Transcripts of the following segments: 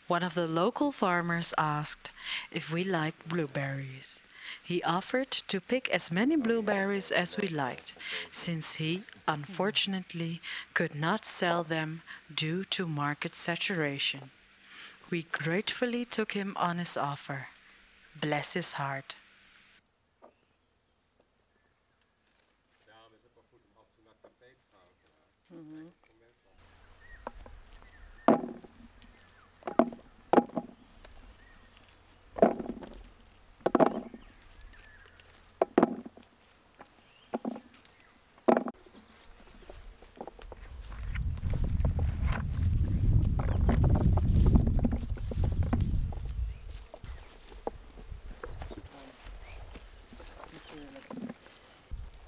One of the local farmers asked if we liked blueberries. He offered to pick as many blueberries as we liked, since he, unfortunately, could not sell them due to market saturation. We gratefully took him on his offer. Bless his heart.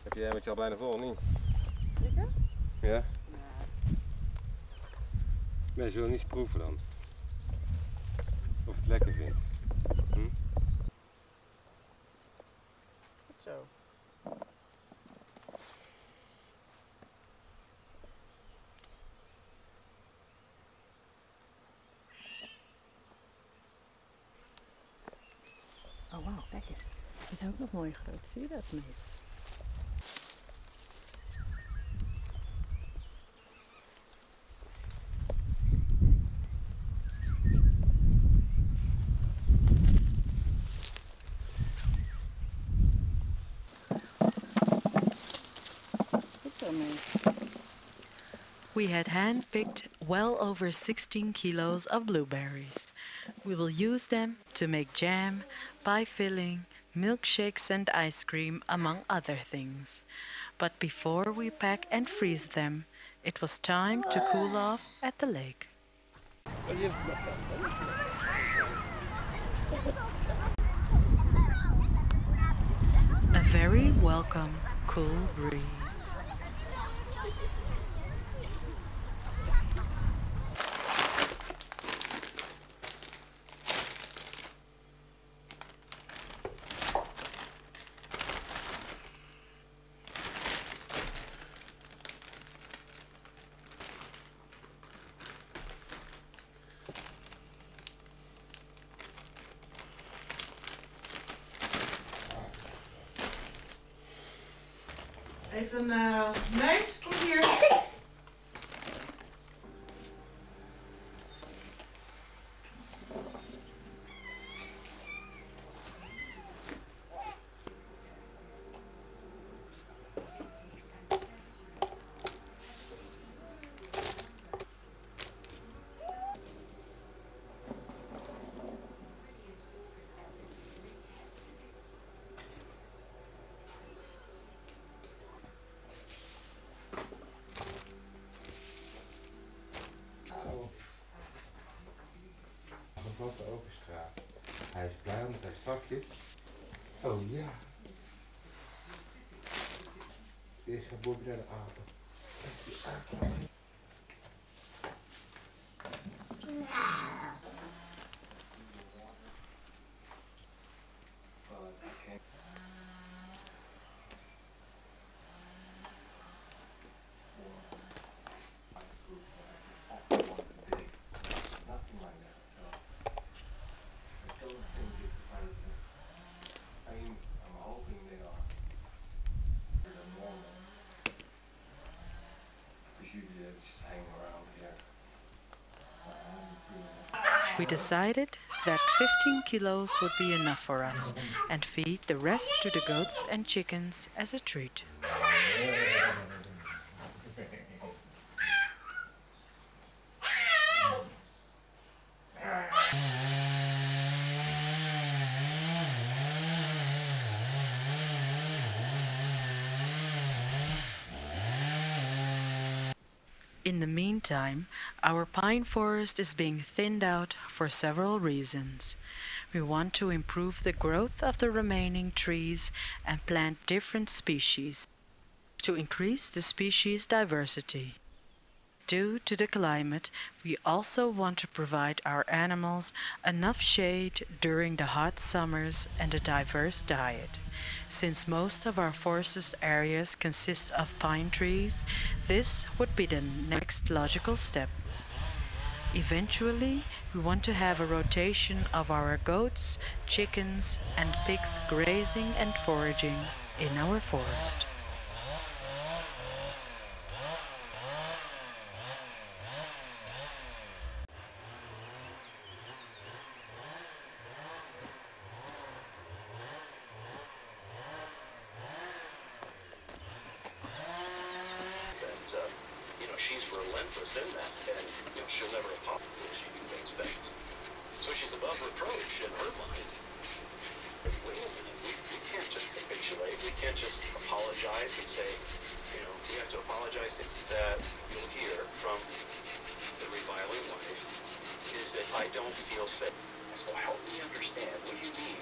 Heb jij met je al bijna vol, niet? Zeker? Ja? Maar je wil niet proeven dan? Of je het lekker vindt? Hm? Goed zo. Oh wauw, kijk eens. Die zijn ook nog mooi groot. Zie je dat, Mees? Goed zo, Mees. We had hand-picked well over 16 kilos of blueberries. We will use them to make jam, pie filling, milkshakes and ice cream, among other things. But before we pack and freeze them, it was time to cool off at the lake. A very welcome cool breeze. Even, Mees, kom hier. Wat de overstraat. Hij is blij omdat hij strak is. Oh ja. Eerst gaat Bobby naar de apen. We decided that 15 kilos would be enough for us and feed the rest to the goats and chickens as a treat. In the meantime, our pine forest is being thinned out for several reasons. We want to improve the growth of the remaining trees and plant different species to increase the species diversity. Due to the climate, we also want to provide our animals enough shade during the hot summers and a diverse diet. Since most of our forested areas consist of pine trees, this would be the next logical step. Eventually, we want to have a rotation of our goats, chickens, and pigs grazing and foraging in our forest. She's relentless in that, and she'll never apologize if she do those things. So she's above reproach in her mind. But wait a minute, we can't just capitulate. We can't just apologize and say, we have to apologize. That you'll hear from the reviling wife is that I don't feel safe. So help me understand. What do you mean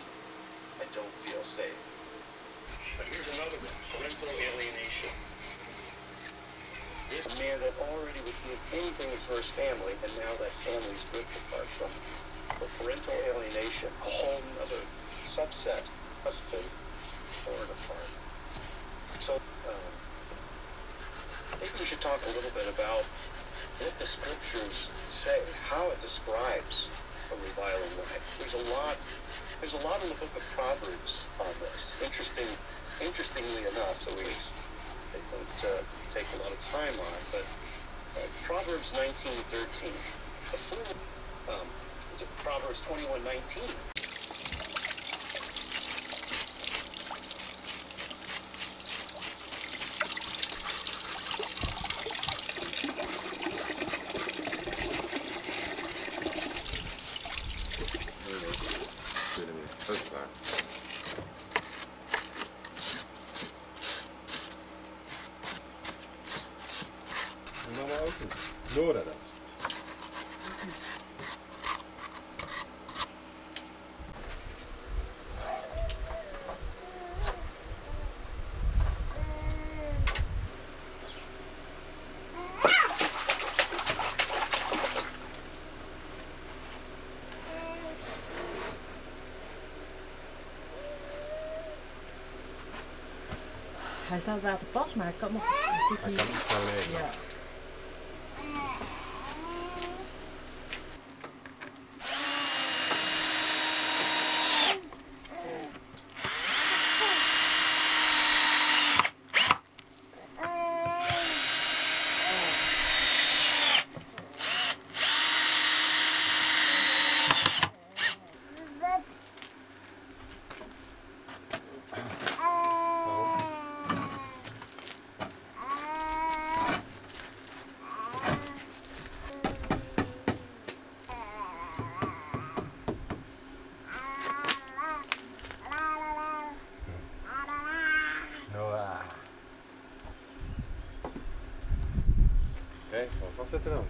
I don't feel safe? But here's another one: parental alienation. This man that already would give anything for his family, and now that family's ripped apart from him. For parental alienation, a whole other subset has been torn apart. So, maybe we should talk a little bit about what the scriptures say, how it describes a reviling wife. There's a lot in the book of Proverbs on this. Interestingly enough, so we don't take a lot of time on, but Proverbs 19:13. The fool, Proverbs 21:19. Nora dat. Hij staat water pas, maar hij kan nog een tikje... Hij kan het gewoon even. Ja. Oké, gewoon vastzetten dan.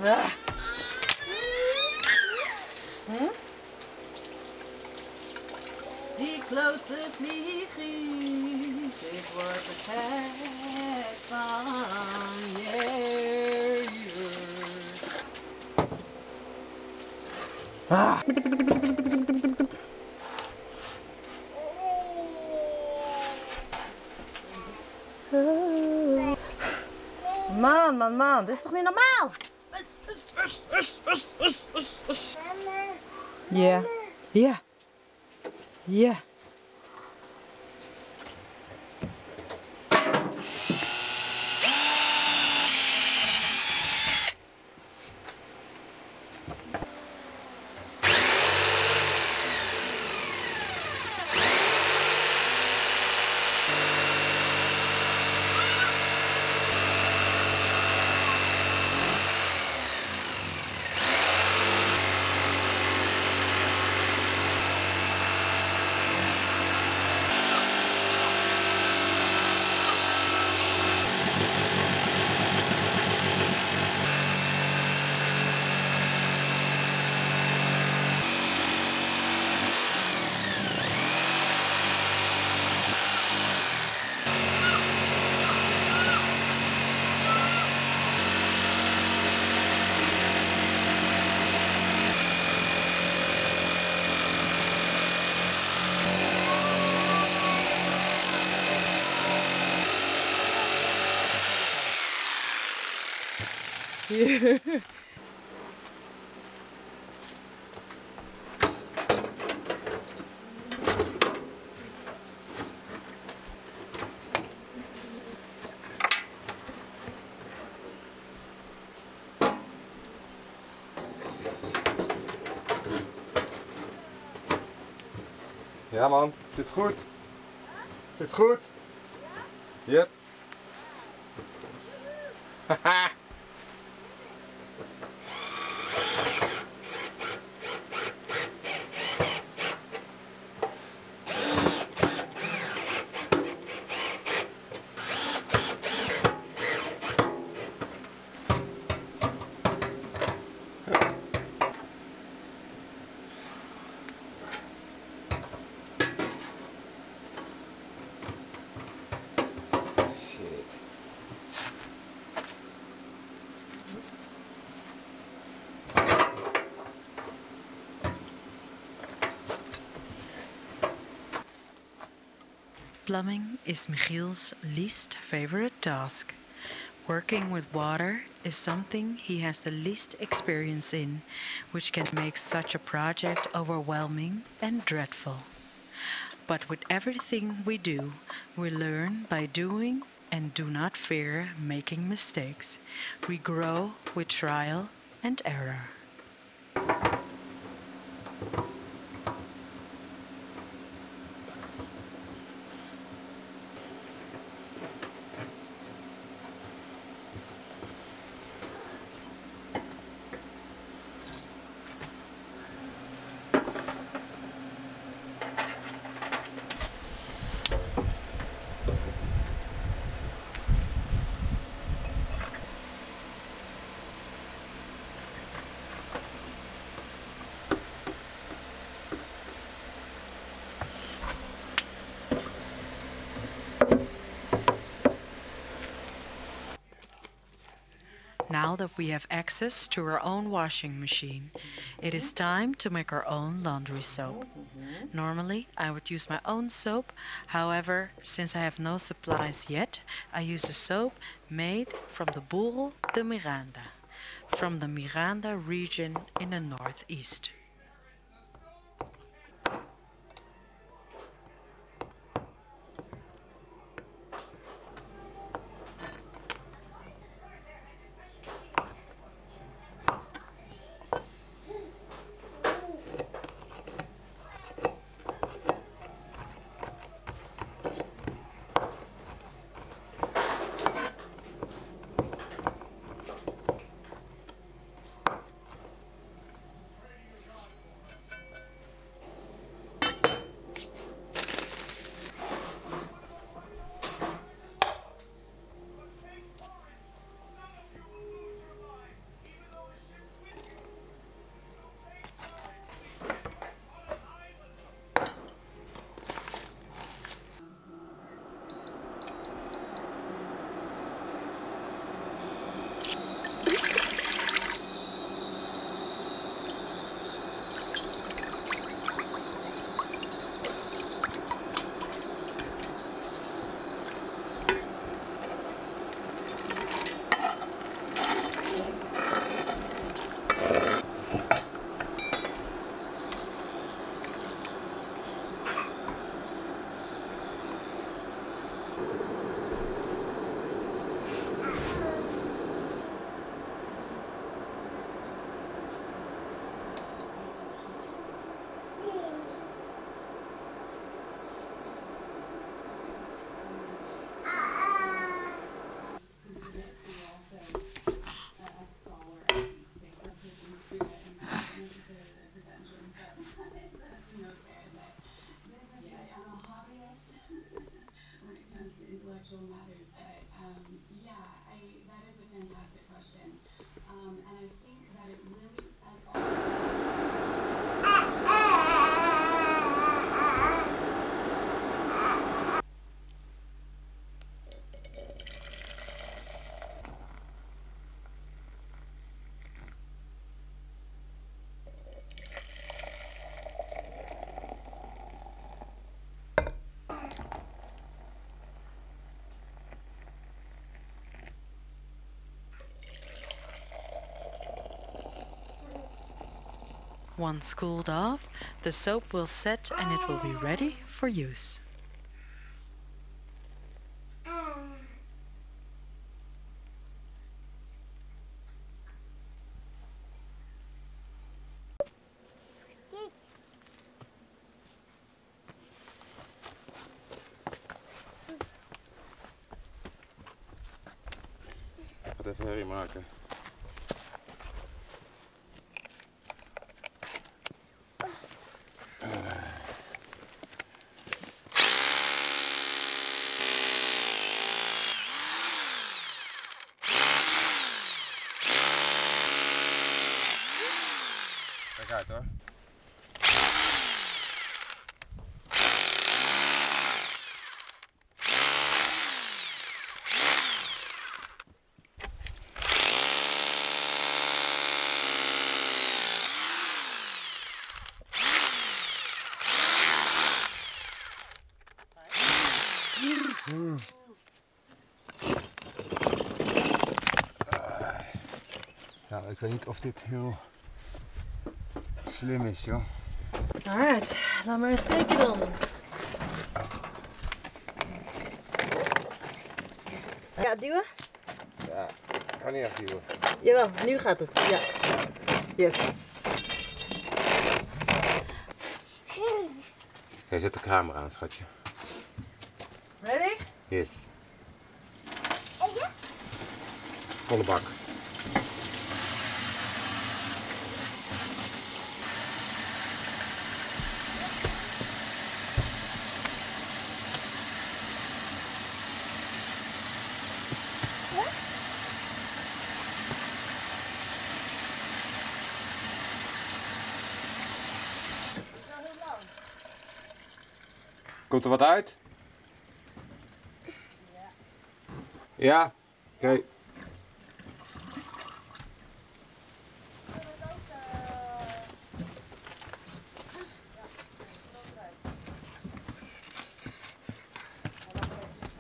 Ah. Hm? Die klote vliegjes. It was a telephone, yeah. Ah. Man, dit is toch niet normaal? Ja. Ja. Ja. Ja man, zit goed. Zit goed. Yep. Haha. Plumbing is Michiel's least favorite task. Working with water is something he has the least experience in, which can make such a project overwhelming and dreadful. But with everything we do, we learn by doing and do not fear making mistakes. We grow with trial and error. Now that we have access to our own washing machine, it is time to make our own laundry soap. Normally, I would use my own soap. However, since I have no supplies yet, I use a soap made from the Burro de Miranda, from the Miranda region in the northeast. Once cooled off, the soap will set and it will be ready for use. Ik ga het even herrie maken. Kijk uit hoor. Nou, ik weet niet of dit heel slim is, joh. Alright, laat maar eens kijken dan. Ja, duwen? Ja, ik kan niet echt duwen. Jawel, nu gaat het. Ja. Yes. Jij zet de camera aan, schatje. Ready? Yes. Volle bak. Komt er wat uit? Ja. Oké.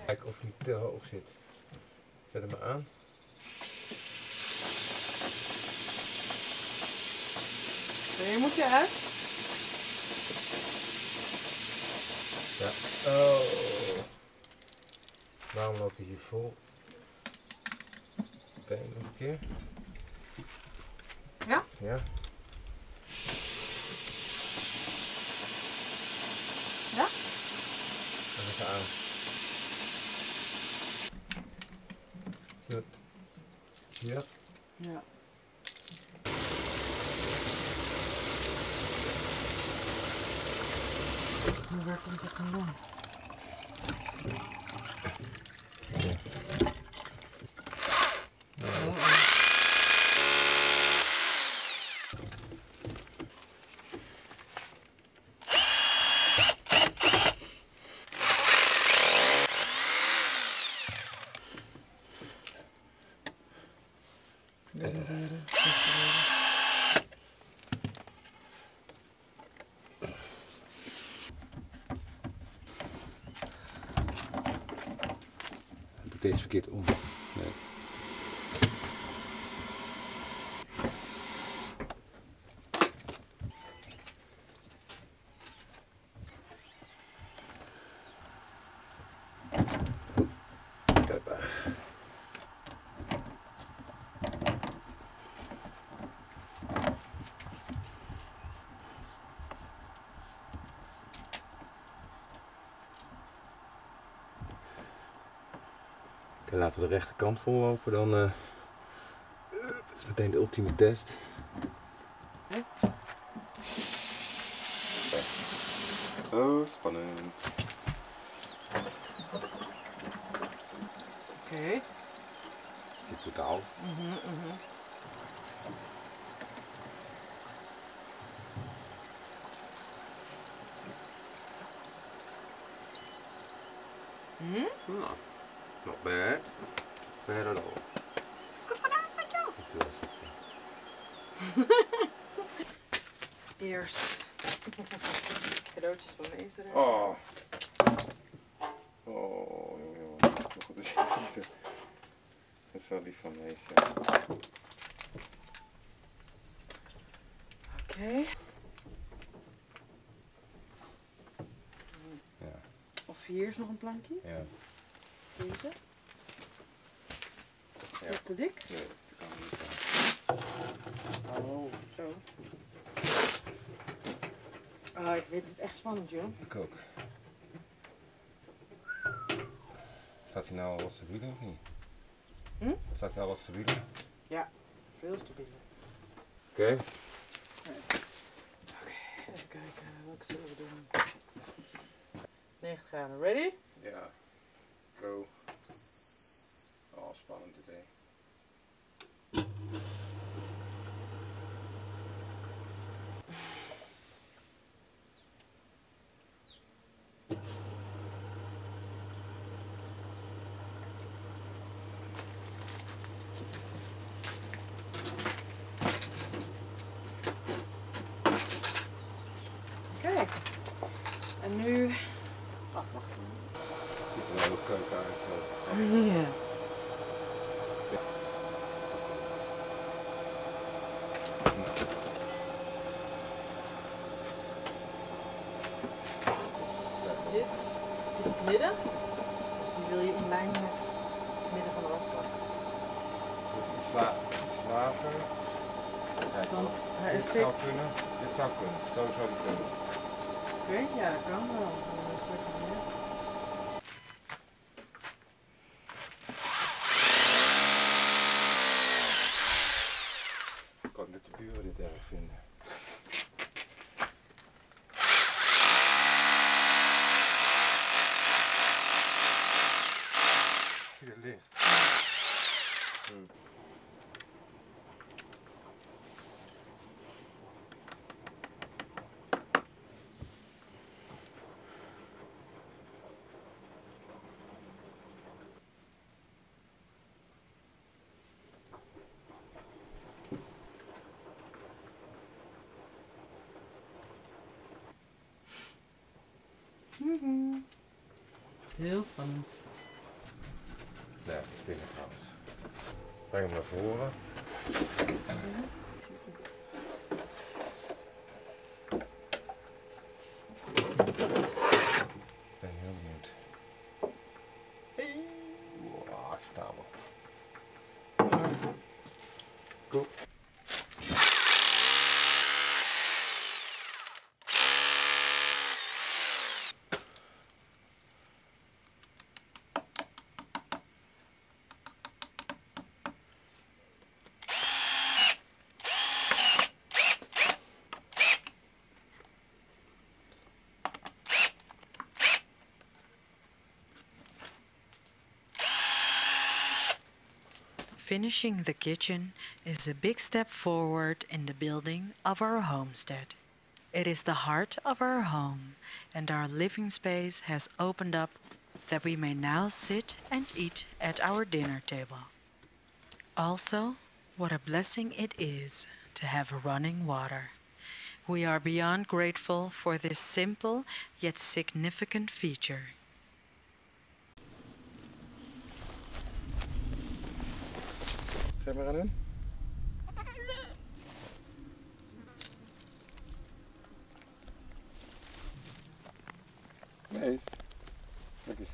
Kijk of hij niet te hoog zit. Zet hem maar aan. Hier moet je uit. Ja. Oh. Waarom loopt hij hier vol? Oké, nog een keer. Ja? Ja. Ja? Even aan. Goed. Ja. Ja. Maar waar komt het vandaan? Deze verkeerd om. Nee. Oké, laten we de rechterkant vol lopen, dan dat is meteen de ultieme test. Oh, spannend. Oké. Ziet goed aus. Nou, not bad. Bad at all. Eerst cadeautjes van Meester. Oh. Oh, jongen. Nog goed dat je niet. Dat is wel lief van Mees, ja. Oké. Hier is nog een plankje. Ja. Deze. Is Ja. dat te dik? Nee, dat kan niet. Oh, zo. Ah, ik vind het echt spannend, joh. Ik ook. Staat hij nou al wat stabieler of niet? Staat hij al wat stabieler? Veel stabieler. Oké. Oké, even kijken. Welke zullen we doen? 90 graden. Ready? Ja. Go. Oh, spannend dit, hè. Kijk. En nu... Afwachten. Ziet er nou ook keuken uit zo. Ja. Dit is het midden. Dus die wil je in lijn met het midden van de afpak. Iets lager. Kijk, Want hij is dit dik. zou kunnen. Dit zou kunnen. Zo zou die kunnen. Oké, ja, dat kan wel. Dan is het net. Ik kan net de buren dit erg vinden. Hier ligt. Heel spannend. Nee, binnen trouwens. Breng hem naar voren. Ik ben heel benieuwd. Wow, acceptabel. Cool. Finishing the kitchen is a big step forward in the building of our homestead. It is the heart of our home, and our living space has opened up that we may now sit and eat at our dinner table. Also, what a blessing it is to have running water. We are beyond grateful for this simple yet significant feature. Ga je maar aan doen? Nee. Kijk eens.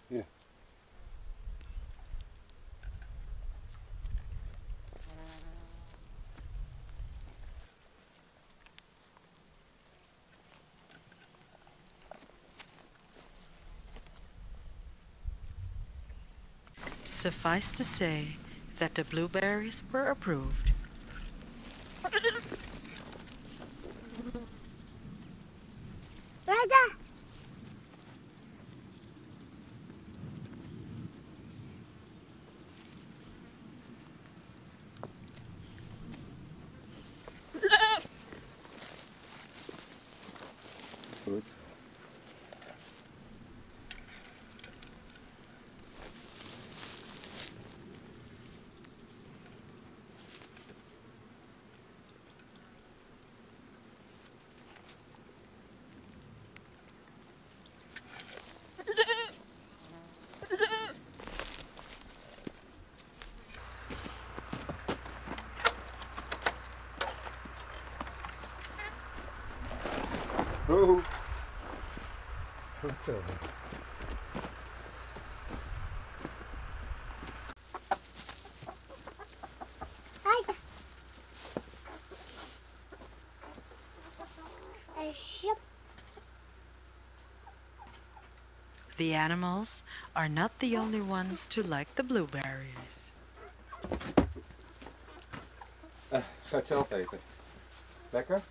Hier. Suffice to say that the blueberries were approved. Goed. Oh. Goed zo. The animals are not the only ones to like the blueberries. Ga het zelf eten. Lekker?